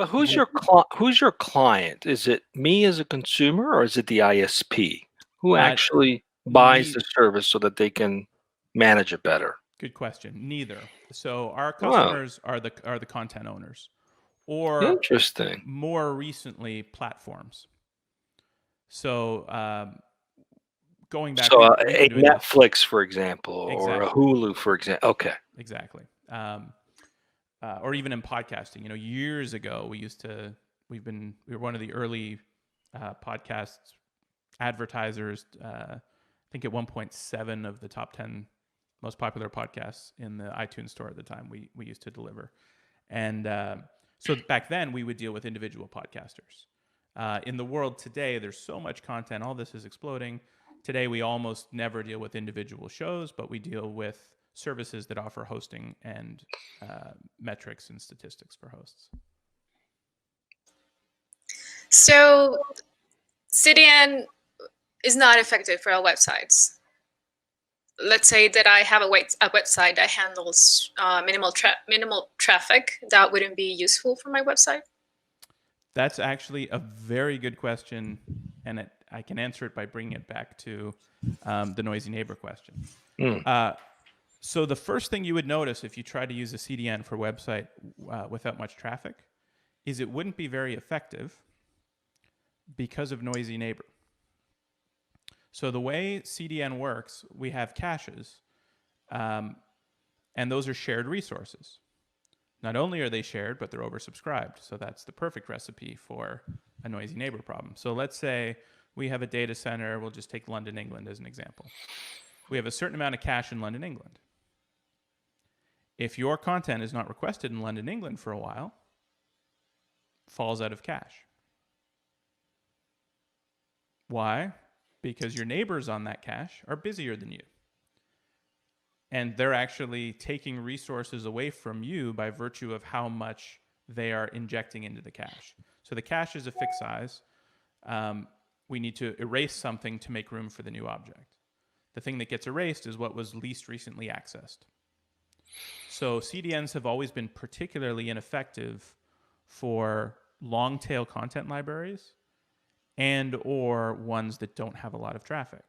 But who's your client? Is it me as a consumer or is it the ISP who actually buys the service so that they can manage it better? Good question. Neither. So our Wow, customers are the content owners, or interesting. more recently, platforms. So going back, So we've a been doing this. Netflix, for example, or a Exactly. Hulu, for example. Okay. Exactly. Or even in podcasting, years ago, we were one of the early podcast advertisers. I think at 1.7 of the top 10 most popular podcasts in the iTunes store at the time we used to deliver. And so back then we would deal with individual podcasters. In the world today, there's so much content. All this is exploding. Today, we almost never deal with individual shows, but we deal with services that offer hosting and metrics and statistics for hosts. So CDN is not effective for our websites. Let's say that I have a website that handles minimal traffic. That wouldn't be useful for my website? That's actually a very good question, and I can answer it by bringing it back to the noisy neighbor question. So the first thing you would notice if you try to use a CDN for a website without much traffic is it wouldn't be very effective because of noisy neighbor. So the way CDN works, we have caches, and those are shared resources. Not only are they shared, but they're oversubscribed. So that's the perfect recipe for a noisy neighbor problem. So let's say we have a data center. We'll just take London, England as an example. We have a certain amount of cache in London, England. If your content is not requested in London, England for a while, falls out of cache. Why? Because your neighbors on that cache are busier than you. And they're actually taking resources away from you by virtue of how much they are injecting into the cache. So the cache is a fixed size. We need to erase something to make room for the new object. The thing that gets erased is what was least recently accessed. So CDNs have always been particularly ineffective for long tail content libraries and or ones that don't have a lot of traffic.